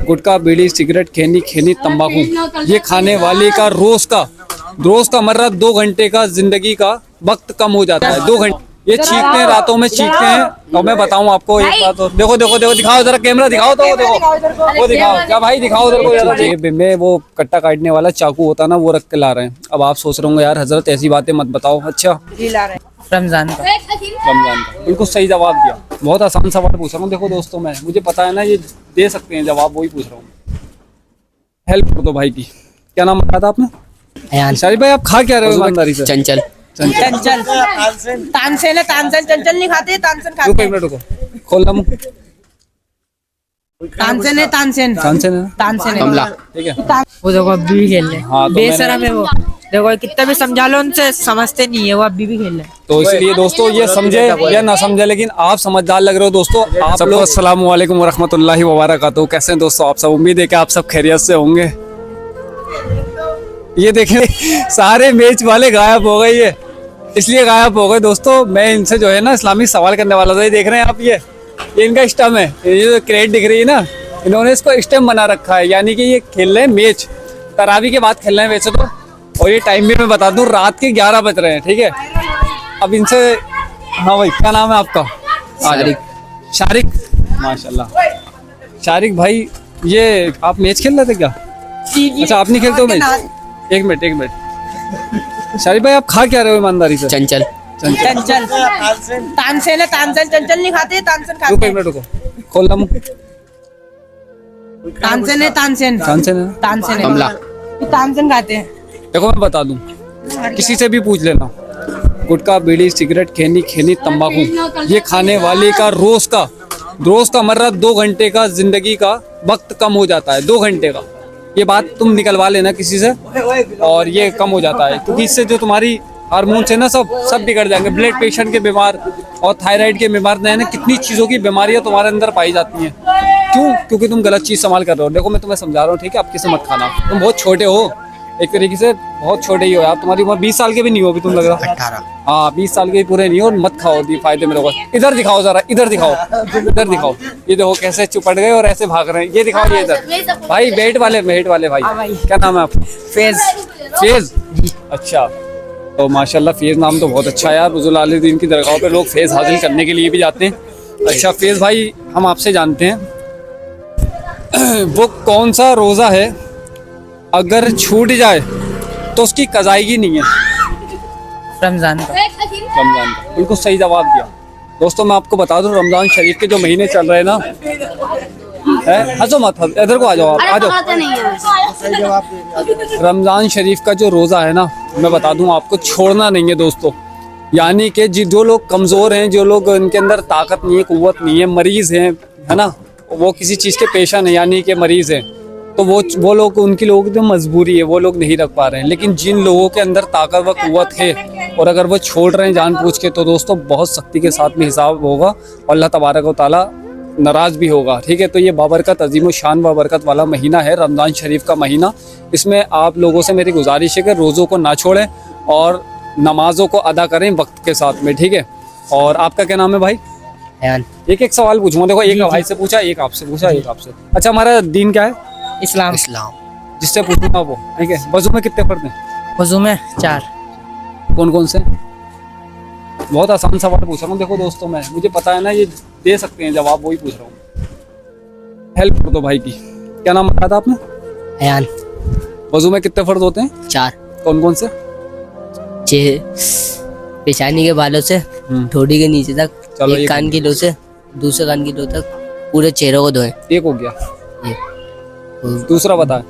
गुटखा बीड़ी cigarette खैनी खैनी तंबाकू, ये खाने वाले का रोज का मर्रा 2 घंटे का जिंदगी का वक्त कम हो जाता है। 2 घंटे ये चीखते हैं, रातों में चीखते हैं। और मैं बताऊं आपको एक बात, और देखो देखो देखो, दिखाओ जरा कैमरा दिखाओ तो, वो देखो वो दिखाओ, क्या भाई दिखाओ उधर को जरा। जेब में वो कट्टा काटने वाला चाकू होता है ना, वो रख के ला रहे हैं। अब आप सोच रहे होंगे यार हजरत ऐसी बातें मत बताओ। अच्छा रमजान का बिल्कुल सही जवाब दिया। बहुत आसान सवाल पूछ रहा हूँ। देखो दोस्तों, मैं मुझे पता है ना ये दे सकते हैं जवाब, वही पूछ रहा हूँ। हेल्प कर दो भाई की। क्या नाम बताया था आपने? शारिफ भाई आप खा क्या रहे हो ईमानदारी से? चंचल चंचल तानसेन है, तानसेन चंचल नहीं खाते, तानसेन खाते रुको एक मिनट रुको, खोल ला मुंह। तानसेन है, तानसेन तानसेन है ना? तानसेन है। कमला ठीक है। वो देखो अभी भी खेल रहे हाँ, हैं, तो बेशरम है वो। देखो कितना भी समझा लो उनसे, समझते नहीं है वो, अभी भी खेल रहे हैं। तो इसलिए दोस्तों ये समझे या ना समझे, लेकिन आप समझदार लग रहे हो दोस्तों। आप सबको अस्सलाम वालेकुम वरहमतुल्लाहि वबरकातुहू। कैसे हैं दोस्तों आप सब? उम्मीद है कि आप सब खैरियत से होंगे। ये देखें सारे मैच वाले गायब हो गए, ये इसलिए गायब हो गए दोस्तों। मैं इनसे जो है ना इस्लामिक सवाल करने वाला था। ये देख रहे हैं आप, ये इनका स्टम्प है, ये जो क्रेट दिख रही है ना, इन्होंने इसको स्टम्प बना रखा है। यानी कि ये खेल रहे हैं मैच, तरावी के बाद खेल रहे हैं वैसे तो। और ये टाइम भी मैं बता दूं, रात के 11 बज रहे हैं। ठीक है, अब इनसे, हाँ भाई क्या नाम है आपका? शारिक। माशाल्लाह शारिक भाई, ये आप मैच खेल रहे थे क्या? अच्छा आप नहीं खेलते हो मैच? एक मिनट शारिक भाई आप खा क्या रहे हो ईमानदारी से? चंचल चंचल तानसेन है, तानसेन चंचल नहीं खाते, तानसेन रुको खाते एक मिनट रुको, खोल ला मुंह। तानसेन है, तानसेन तानसेन है ना? तानसेन है। कमला तानसेन खाते हैं। देखो मैं बता दूं, किसी से भी पूछ लेना, गुटखा बीड़ी सिगरेट खैनी खैनी तंबाकू, ये खाने वाले का रोज का मर्रा 2 घंटे का जिंदगी का वक्त कम हो जाता है। 2 घंटे का, ये बात तुम निकलवा लेना किसी से, और ये कम हो जाता है। क्योंकि इससे जो तुम्हारी हार्मोन्स है ना, सब बिगड़ जाएंगे। ब्लड प्रेशर के बीमार और थायराइड के बीमार ना, कितनी चीज़ों की बीमारियां तुम्हारे अंदर पाई जाती हैं। क्यों? क्योंकि तुम गलत चीज़ इस्तेमाल कर रहे हो। देखो मैं तुम्हें समझा रहा हूँ, ठीक है? आप किसे मत खाना, तुम बहुत छोटे हो, एक तरीके से बहुत छोटे ही हो यार। तुम्हारी उम्र 20 साल के भी नहीं हो अभी, तुम लग रहा। 18। हाँ 20 साल के भी पूरे नहीं हो, और मत खाओ दी फायदे में रहो। इधर दिखाओ जरा, इधर दिखाओ, इधर दिखाओ। ये देखो कैसे चुपट गए और ऐसे भाग रहे हैं। ये दिखाओ, ये इधर भाई, वेट वाले भाई। क्या नाम है आपका? फेज। अच्छा, तो माशाल्लाह फेज नाम तो बहुत अच्छा है यार। हुज़ूर आलिदीन की दरगाहों पे लोग फेज हासिल करने के लिए भी जाते हैं। अच्छा फेज भाई, हम आपसे जानते हैं वो कौन सा रोज़ा है अगर छूट जाए तो उसकी कज़ायगी नहीं है? रमजान का रमजान का बिल्कुल सही जवाब दिया। दोस्तों मैं आपको बता दूं, रमजान शरीफ के जो महीने चल रहे हैं ना, हंसो मत, इधर को आ जाओ, आप आ जाओ। रमजान शरीफ का जो रोज़ा है ना, मैं बता दूं आपको, छोड़ना नहीं है दोस्तों। यानी कि जो लोग कमज़ोर हैं, जो लोग इनके अंदर ताकत नहीं है, कुव्वत नहीं है, मरीज़ हैं, है ना, वो किसी चीज़ के पेशा नहीं, यानी कि मरीज़ हैं, तो वो लोग, उनकी लोगों की तो मजबूरी है, वो लोग नहीं रख पा रहे हैं। लेकिन जिन लोगों के अंदर ताकत व कुव्वत है, और अगर वो छोड़ रहे हैं जानबूझ के, तो दोस्तों बहुत सख्ती के साथ में हिसाब होगा और अल्लाह तबारक व तआला नाराज़ भी होगा। ठीक है, तो ये बाबरकत, अजीम शान बाबरकत वाला महीना है रमज़ान शरीफ का महीना। इसमें आप लोगों से मेरी गुजारिश है कि रोज़ों को ना छोड़ें और नमाज़ों को अदा करें वक्त के साथ में। ठीक है, और आपका क्या नाम है भाई? एक सवाल पूछूंगा, देखो एक भाई से पूछा, एक आपसे पूछा, एक आपसे। अच्छा हमारा दीन क्या है? इस्लाम। जिससे पूछूंगा वो, ठीक है। वज़ू में कितने फर्द हैं? वज़ू में 4। कौन कौन से? बहुत आसान सवाल पूछ रहा हूँ। देखो दोस्तों, मैं मुझे पता है ना ये दे सकते हैं जवाब, वही पूछ रहा हूँ। हेल्प कर दो भाई की। क्या नाम बताया था आपने? अयान। वज़ू में कितने फर्द होते हैं? 4। कौन कौन से? पेशानी के बालों से ठोड़ी के नीचे तक, चलो, एक कान की लो से दूसरे कान की लो तक पूरे चेहरे को धोएं। एक हो गया, दूसरा बता।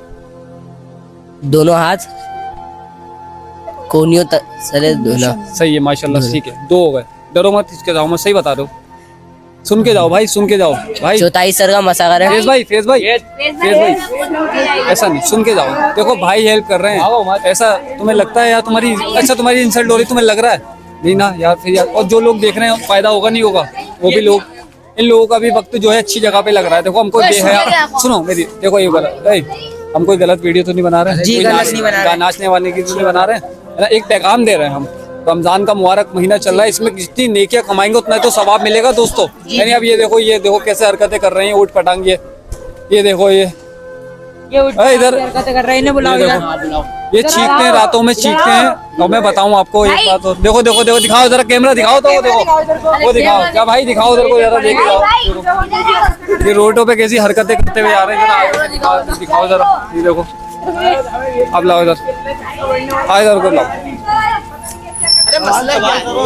दोनों हाथ कोनियों तक सरे धोना। सही है माशाल्लाह, ठीक है, 2 हो गए। डरो मत, इसके जाओ, मैं सही बता रहा हूँ। सुन के जाओ भाई, सुन के जाओ भाई। चौथाई सर का मसा करें। फेज भाई ऐसा नहीं, सुन के जाओ। देखो भाई हेल्प कर रहे हैं, ऐसा तुम्हें लगता है यार? तुम्हारी इंसल्ट हो रही, तुम्हें लग रहा है नहीं ना यार? फिर यार, और जो लोग देख रहे हैं फायदा होगा नहीं होगा, वो भी लोग, इन लोगों का भी वक्त जो है अच्छी जगह पे लग रहा है। देखो हमको सुनो मेरी, देखो ये गलत, हम कोई गलत वीडियो तो नहीं बना रहे हैं, जी गलत नहीं बना रहे, नाचने वाले की तो नहीं बना रहे हैं, एक पैगाम दे रहे हैं हम। रमजान का मुबारक महीना चल रहा है, इसमें जितनी नेकियां कमाएंगे उतना तो सवाब मिलेगा दोस्तों। यानी अब ये देखो कैसे हरकतें कर रहे हैं, ऊट पटांग। ये देखो, ये ये उठ अरे इधर हरकतें कर रहे हैं, इन्हें बुलाओ ये इधर। देखो, ये चीखते हैं रातों में, चीखते हैं। और मैं बताऊं आपको एक बात और, देखो देखो देखो, दिखाओ जरा कैमरा, दिखाओ तो वो देखो, वो दिखाओ क्या भाई, दिखाओ उधर को जरा, देखे जाओ ये रोडों पे कैसी हरकतें करते हुए आ रहे हैं। जरा दिखाओ जरा, ये देखो। अब लाओ इधर, आ इधर को लाओ।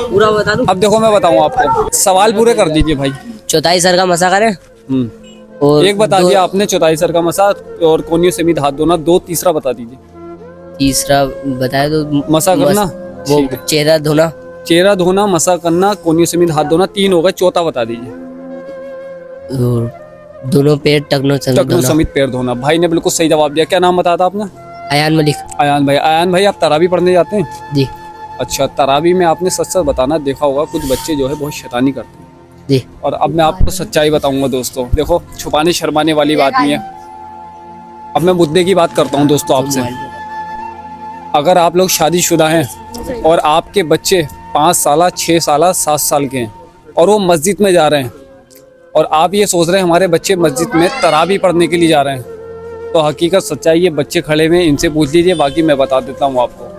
पूरा बता दूं। अब देखो मैं बताऊं आपको, सवाल पूरे कर दीजिए भाई। चौथाई सर का मसा करें और एक बता दिया आपने, चौथाई सर का मसा और कोनियों से भी हाथ धोना। दो तीसरा बता दीजिए। तीसरा बताया तो मसा करना, वो ठीक है। चेहरा धोना, चेहरा धोना, मसा करना, कोनियों से भी हाथ धोना, 3 हो गए। चौथा बता दीजिए। और दोनों पैर टखनों समेत टखनों धोना। समेत पैर धोना। भाई ने बिल्कुल सही जवाब दिया। क्या नाम बताया था आपने? अयान मलिक। अयान भाई। अयान भाई, आप तरावी पढ़ने जाते हैं? जी अच्छा, तरावी में आपने सच सच बताना, देखा होगा कुछ बच्चे जो है बहुत शैतानी करते हैं। जी। और अब मैं आपको सच्चाई बताऊंगा दोस्तों। देखो, छुपाने शर्माने वाली बात नहीं है। अब मैं मुद्दे की बात करता हूँ दोस्तों आपसे। अगर आप लोग शादीशुदा हैं और आपके बच्चे 5 साल, 6 साल, 7 साल के हैं और वो मस्जिद में जा रहे हैं और आप ये सोच रहे हैं हमारे बच्चे मस्जिद में तरावी पढ़ने के लिए जा रहे हैं, तो हकीकत सच्चाई ये बच्चे खड़े हुए हैं, इनसे पूछ लीजिए, बाकी मैं बता देता हूँ आपको।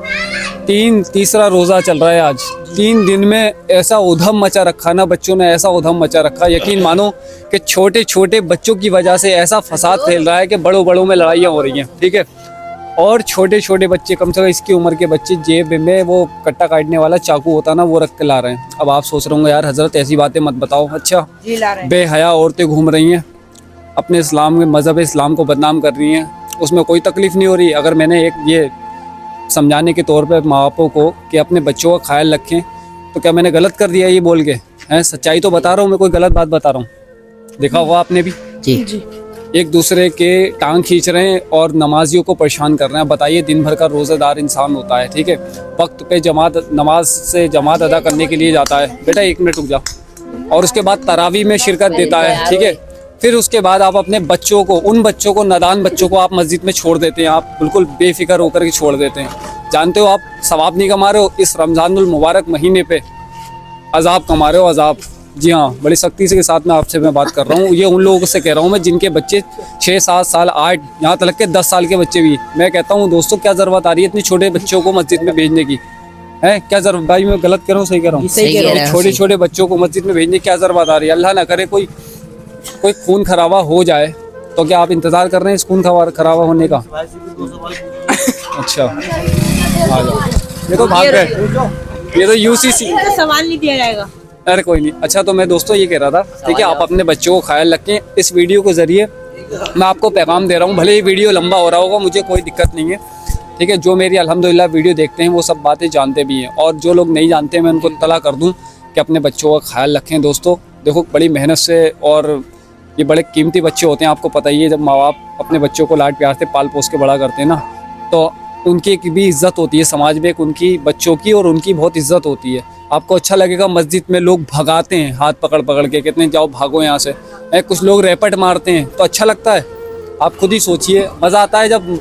तीसरा रोज़ा चल रहा है आज। 3 दिन में ऐसा उधम मचा रखा ना बच्चों ने, ऐसा उधम मचा रखा, यकीन मानो कि छोटे छोटे बच्चों की वजह से ऐसा फसाद फैल रहा है कि बड़ों बड़ों में लड़ाइयाँ हो रही हैं, ठीक है। और छोटे छोटे बच्चे, कम से कम इसकी उम्र के बच्चे, जेब में वो कट्टा काटने वाला चाकू होता ना, वो रख के ला रहे हैं। अब आप सोच रहे होंगे यार हजरत ऐसी बातें मत बताओ। अच्छा, जी ला रहे हैं। बेहया औरतें घूम रही हैं, अपने इस्लाम में मज़हब इस्लाम को बदनाम कर रही हैं, उसमें कोई तकलीफ़ नहीं हो रही। अगर मैंने एक ये समझाने के तौर पे माँ बापों को कि अपने बच्चों का ख्याल रखें, तो क्या मैंने गलत कर दिया ये बोल के? हैं, सच्चाई तो बता रहा हूँ मैं, कोई गलत बात बता रहा हूँ? देखा होगा आपने भी, जी। एक दूसरे के टांग खींच रहे हैं और नमाजियों को परेशान कर रहे हैं। बताइए, दिन भर का रोज़ेदार इंसान होता है, ठीक है, वक्त पे नमाज से जमात अदा करने के लिए जाता है। बेटा 1 मिनट रुक जा। और उसके बाद तरावी में शिरकत देता है, ठीक है। फिर उसके बाद आप अपने बच्चों को, उन बच्चों को, नादान बच्चों को आप मस्जिद में छोड़ देते हैं, आप बिल्कुल बेफिक्र होकर के छोड़ देते हैं। जानते हो आप सवाब नहीं कमा रहे हो, इस रमज़ानुल मुबारक महीने पे अजाब कमा रहे हो, अजाब। जी हाँ, बड़ी सख्ती से के साथ में आपसे मैं बात कर रहा हूँ। ये उन लोगों से कह रहा हूँ मैं जिनके बच्चे 6, 7 साल, 8, यहाँ तक के 10 साल के बच्चे भी। मैं कहता हूँ दोस्तों, क्या ज़रूरत आ रही है इतने छोटे बच्चों को मस्जिद में भेजने की? है क्या जरूरत? भाई मैं गलत कह रहा हूँ, सही कह रहा हूँ? सही कह रहे हैं। छोटे छोटे बच्चों को मस्जिद में भेजने की क्या जरूरत आ रही है? अल्लाह ना करे कोई खून खराबा हो जाए, तो क्या आप इंतजार कर रहे हैं इस खून खराबा होने का? अच्छा, आ जाओ। ये तो भाग गए, ये तो यूसीसी। तो सवाल नहीं दिया जाएगा। अरे कोई नहीं। अच्छा, तो मैं दोस्तों ये कह रहा था, ठीक है, आप अपने बच्चों को ख्याल रखें। इस वीडियो के जरिए मैं आपको पैगाम दे रहा हूँ, भले ही वीडियो लंबा हो रहा होगा, मुझे कोई दिक्कत नहीं है, ठीक है। जो मेरी अल्हम्दुलिल्लाह वीडियो देखते हैं वो सब बातें जानते भी हैं, और जो लोग नहीं जानते मैं उनको इत्तला कर दूँ कि अपने बच्चों का ख्याल रखें। दोस्तों देखो, बड़ी मेहनत से, और ये बड़े कीमती बच्चे होते हैं, आपको पता ही है। जब माँ बाप अपने बच्चों को लाड प्यार से पाल पोस के बड़ा करते हैं ना, तो उनकी एक भी इज्जत होती है समाज में, एक उनकी बच्चों की, और उनकी बहुत इज्जत होती है। आपको अच्छा लगेगा, मस्जिद में लोग भगाते हैं हाथ पकड़ पकड़ के, कहते हैं जाओ भागो यहाँ से। कुछ लोग रैपट मारते हैं, तो अच्छा लगता है? आप खुद ही सोचिए। मज़ा आता है जब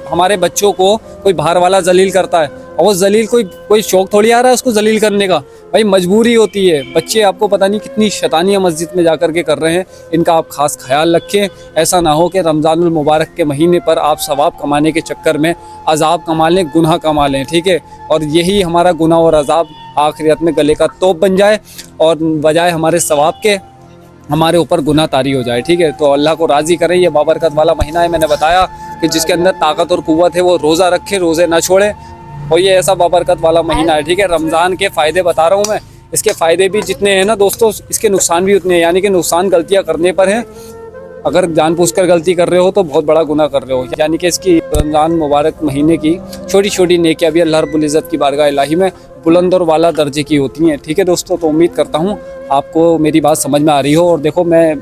हमारे बच्चों को कोई बाहर वाला जलील करता है, और वो जलील कोई शौक थोड़ी आ रहा है उसको जलील करने का, भाई मजबूरी होती है। बच्चे आपको पता नहीं कितनी शैतानियाँ मस्जिद में जा कर के कर रहे हैं, इनका आप खास ख्याल रखें। ऐसा ना हो कि रमज़ानुल मुबारक के महीने पर आप सवाब कमाने के चक्कर में अजाब कमा लें, गुनाह कमा लें, ठीक है। और यही हमारा गुनाह और अजाब आखिरत में गले का तोप बन जाए, और बजाय हमारे सवाब के हमारे ऊपर गुनाह तारी हो जाए, ठीक है। तो अल्लाह को राज़ी करें। ये बाबरकत वाला महीना है, मैंने बताया कि जिसके अंदर ताकत और कुव्वत है वो रोज़ा रखे, रोज़े ना छोड़े, और ये ऐसा बाबरकत वाला महीना है, ठीक है। रमज़ान के फ़ायदे बता रहा हूँ मैं, इसके फ़ायदे भी जितने हैं ना दोस्तों, इसके नुकसान भी उतने हैं। यानी कि नुकसान गलतियाँ करने पर है, अगर जानबूझकर गलती कर रहे हो तो बहुत बड़ा गुनाह कर रहे हो। यानी कि इसकी रमज़ान मुबारक महीने की छोटी छोटी नेकियां भी अल्लाह रब्बुल इज़्ज़त की बारगाह इलाही में बुलंद और वाला दर्जे की होती हैं, ठीक है दोस्तों। तो उम्मीद करता हूँ आपको मेरी बात समझ में आ रही हो। और देखो, मैं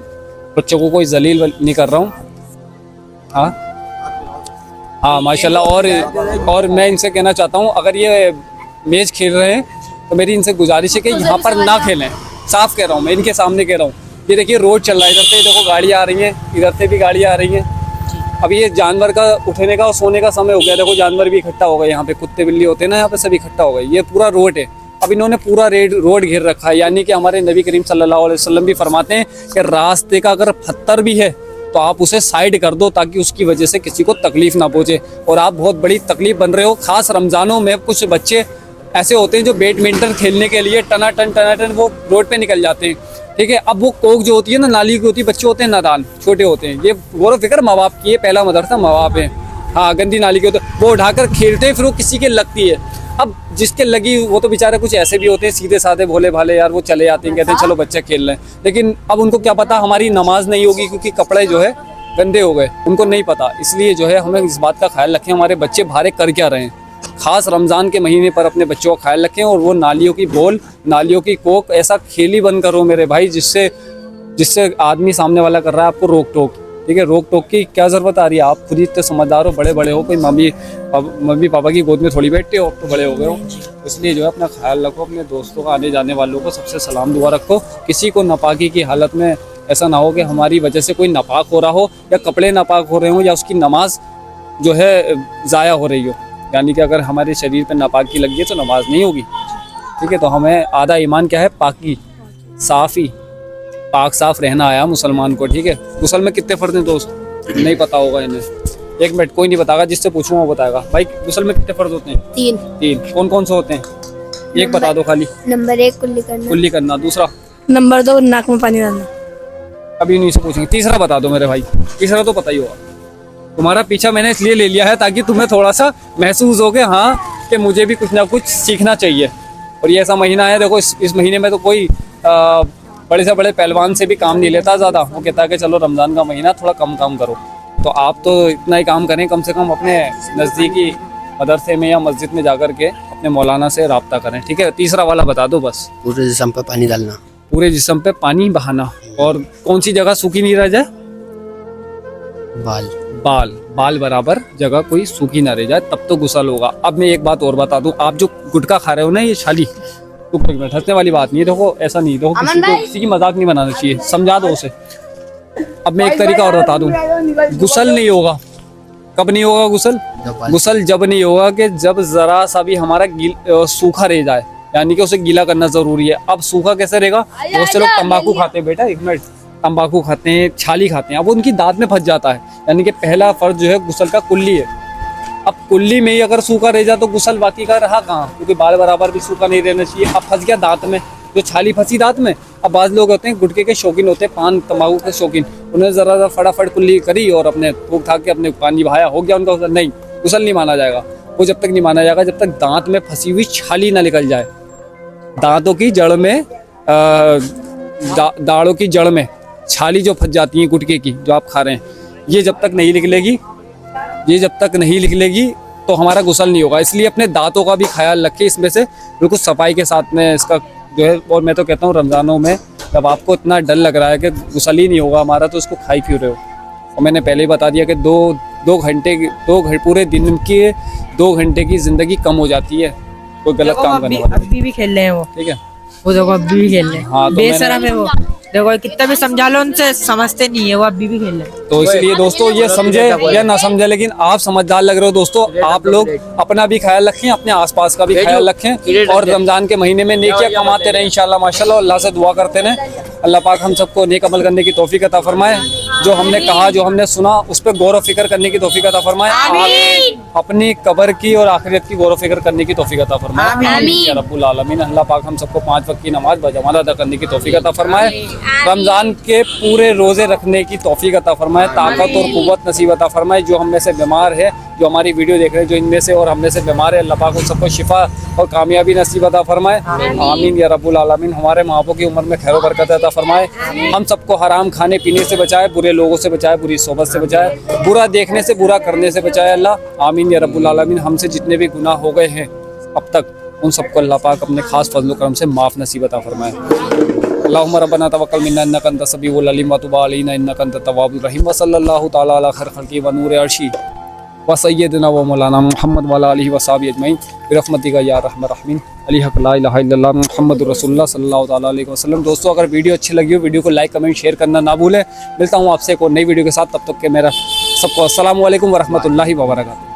बच्चों को कोई जलील नहीं कर रहा हूँ, हाँ माशाल्लाह। और मैं इनसे कहना चाहता हूँ, अगर ये मैच खेल रहे हैं तो मेरी इनसे गुजारिश है कि यहाँ पर ना खेलें। साफ कह रहा हूँ मैं, इनके सामने कह रहा हूँ। ये देखिए रोड चल रहा है, इधर से देखो गाड़ियाँ आ रही हैं, इधर से भी गाड़ियाँ आ रही हैं। अब ये जानवर का उठने का और सोने का समय हो गया। देखो जानवर भी इकट्ठा हो गए, यहाँ पे कुत्ते बिल्ली होते हैं ना, यहाँ पे सब इकट्ठा हो गए। ये पूरा रोड है, अब इन्होंने पूरा रोड घेर रखा है। यानी कि हमारे नबी करीम सल्लल्लाहु अलैहि वसल्लम भी फरमाते हैं कि रास्ते का अगर पत्थर भी है तो आप उसे साइड कर दो ताकि उसकी वजह से किसी को तकलीफ ना पहुंचे। और आप बहुत बड़ी तकलीफ बन रहे हो। खास रमज़ानों में कुछ बच्चे ऐसे होते हैं जो बैडमिंटन खेलने के लिए टनाटन वो रोड पे निकल जाते हैं, ठीक है। अब वो कोक जो होती है ना, नाली की होती है, बच्चे होते हैं नादान, छोटे होते हैं, ये गौर फिक्र माँ बाप की है, पहला मदरसा माँ बाप है। हाँ, गंदी नाली के होते वो उठाकर खेलते हैं, फिर वो किसी के लगती है। अब जिसके लगी वो तो बेचारे कुछ ऐसे भी होते हैं सीधे साधे भोले भाले यार, वो चले जाते हैं, कहते हैं चलो बच्चे खेल रहे हैं, लेकिन अब उनको क्या पता हमारी नमाज नहीं होगी क्योंकि कपड़े जो है गंदे हो गए, उनको नहीं पता। इसलिए जो है हमें इस बात का ख्याल रखें हमारे बच्चे बाहर कर क्या रहे हैं। खास रमज़ान के महीने पर अपने बच्चों का ख्याल रखें। और वो नालियों की बोल, नालियों की कोक ऐसा खेली बंद करो मेरे भाई, जिससे आदमी सामने वाला कर रहा है आपको रोक टोक, ठीक है। रोक टोक की क्या ज़रूरत आ रही है? आप खुद ही इतने समझदार हो, बड़े बड़े हो, कोई मम्मी पापा की गोद में थोड़ी बैठते हो, तो बड़े हो गए हो। इसलिए जो है अपना ख्याल रखो, अपने दोस्तों का, आने जाने वालों को सबसे सलाम दुआ रखो। किसी को नापाकी की हालत में ऐसा ना हो कि हमारी वजह से कोई नापाक हो रहा हो, या कपड़े नापाक हो रहे हो, या उसकी नमाज जो है ज़ाया हो रही हो। यानी कि अगर हमारे शरीर पर नापाकी लगी है तो नमाज नहीं होगी, ठीक है। तो हमें आधा ईमान क्या है? पाकी, साफ़ी, पाक साफ रहना आया मुसलमान को, ठीक है। गुस्ल में कितने फ़र्ज हैं दोस्त? नहीं पता होगा इन्हें। एक मिनट, कोई नहीं बताएगा, जिससे पूछूंगा वो बताएगा। भाई गुस्ल में कितने फ़र्ज होते हैं? 3। कौन कौन से होते हैं? एक बता दो खाली। नंबर 1 कुल्ली करना। दूसरा? नंबर 2 नाक में पानी डालना। अभी नहीं से पूछेंगे। तीसरा बता दो मेरे भाई। तीसरा तो पता ही होगा। तुम्हारा पीछा मैंने इसलिए ले लिया है ताकि तुम्हें थोड़ा सा महसूस हो कि हाँ कि मुझे भी कुछ ना कुछ सीखना चाहिए। और ये ऐसा महीना है, देखो इस महीने में तो कोई बड़े से बड़े पहलवान से भी काम नहीं लेता ज़्यादा। वो कहता है कि चलो रमज़ान का महीना थोड़ा कम काम करो, तो आप तो इतना ही काम करें, कम से कम अपने नज़दीकी मदरसे में या मस्जिद में जाकर के अपने मौलाना से रब्ता करें, ठीक है। तीसरा वाला बता दो बस। पूरे जिस्म पे पानी डालना। पूरे जिस्म पे पानी बहाना। और कौन सी जगह सूखी नहीं रह जाए? बाल बराबर जगह कोई सूखी ना रह जाए, तब तो गुस्ल होगा। अब मैं एक बात और बता दूं, आप जो गुटखा खा रहे हो ना, ये छाली, तो हंसने वाली बात नहीं है। देखो ऐसा नहीं, देखो किसी की मजाक नहीं बनाना चाहिए, समझा दो उसे। अब मैं एक तरीका और बता दूं, गुस्ल नहीं होगा। कब नहीं होगा गुस्ल? गुस्ल जब नहीं होगा कि जब जरा सा भी हमारा सूखा रह जाए, यानी कि उसे गीला करना जरूरी है। अब सूखा कैसे रहेगा? बहुत से लोग तंबाकू खाते हैं, बेटा एक मिनट, तंबाकू खाते हैं, छाली खाते हैं, अब उनकी दांत में फंस जाता है। यानी कि पहला फर्ज जो है गुस्ल का कुल्ली है। अब कुल्ली में ही अगर सूखा रह जाए तो गुस्ल बाकी का रहा कहाँ? क्योंकि बाल बराबर भी सूखा नहीं रहना चाहिए। अब फंस गया दांत में, जो छाली फंसी दांत में। अब बाज़ लोग होते हैं गुटके के शौकीन होते हैं, पान तंबाकू के शौकीन, उन्हें ज़रा फटाफट कुल्ली करी और अपने थूक थाक के अपने पानी बहाया, हो गया उनका गुस्ल। नहीं, गुस्ल नहीं माना जाएगा। वो जब तक नहीं माना जाएगा जब तक दांत में फंसी हुई छाली ना निकल जाए। दांतों की जड़ में, दाढ़ों की जड़ में छाली जो फंस जाती है गुटके की, जो आप खा रहे हैं, ये जब तक नहीं निकलेगी तो हमारा गुस्ल नहीं होगा। इसलिए अपने दांतों का भी ख्याल रखें, इसमें से बिल्कुल सफाई के साथ में इसका जो है। और मैं तो कहता हूँ रमज़ानों में जब आपको इतना डर लग रहा है कि गुस्ल ही नहीं होगा हमारा, तो इसको खाई क्यों रहे हो? और मैंने पहले ही बता दिया कि पूरे दिन की 2 घंटे की ज़िंदगी कम हो जाती है कोई गलत काम करने वाला। अभी भी खेल रहे हैं वो, ठीक है। वो देखो अभी भी खेल रहे हैं। हाँ, तो बेशरम है वो, देखो कितना भी समझा लो उनसे, समझते नहीं है वो, अभी भी खेल रहे हैं। तो इसलिए दोस्तों, ये समझे या ना समझे, लेकिन आप समझदार लग रहे हो दोस्तों। आप लोग अपना भी ख्याल रखें, अपने आसपास का भी ख्याल रखें, और रमजान के महीने में नेकियां कमाते रहें इंशाल्लाह माशाल्लाह। अल्लाह से दुआ करते रहें, अल्लाह पाक हम सबको नेक अमल करने की तौफीक अता फरमाए। जो हमने कहा, जो हमने सुना, उस पर गौर व फिक्र करने की तौफीक अता फरमाए। अपनी कब्र की और आखिरत की गौर व फिक्र करने की तौफीक अता फरमाए आमीन या रब्बुल आलमीन। अल्लाह पाक हम सबको 5 वक्त की नमाज बजमात अदा करने की तौफीक अता फरमाए। रमजान के पूरे रोजे रखने की तौफीक अता फरमाए, ताकत और कुव्वत नसीब अता फरमाए। जो हम में से बीमार है, जो हमारी वीडियो देख रहे हैं, जो इनमें से और हम में से बीमार है, अल्लाह पाक उन सबको शिफा और कामयाबी नसीब अता फरमाए आमीन या रब्बुल आलमीन। हमारे माँ बापों की उम्र में खैर बरकत अता फरमाए। हम सबको हराम खाने पीने से बचाए, बुरे लोगों से बचाए, बुरी सोबत से बचाए, बुरा देखने से, बुरा करने से बचाए अल्लाह आमीन या रब्बुल आलमीन। हमसे जितने भी गुनाह हो गए हैं अब तक, उन सबको अल्लाह पाक अपने खास फजल करम से माफ़ नसीब अता फरमाए। अल्लाहुम्मा रब्बना तवक्कल मिन्ना इन्नका अंतस समीउल अलीम व तुब अलैना इन्नका अंतत तव्वाबुर रहीम व सल्लल्लाहु तआला अला खैर खल्क़ी व नूर अर्शी व सय्यदना व मौलाना मुहम्मद व अला आलिहि व सहाबिहि अजमईन बिरहमतिका या रहमर रहीमीन। अली हक ला इलाहा इल्लल्लाह मुहम्मदुर रसूलुल्लाह सल्लल्लाहु तआला अलैहि वसल्लम। दोस्तों, अगर वीडियो अच्छी लगी हो, वीडियो को लाइक कमेंट शेयर करना ना भूलें। मिलता हूँ आपसे एक और नई वीडियो के साथ, तब तक के मेरा सबको अस्सलामु अलैकुम व रहमतुल्लाहि व बरकातहू।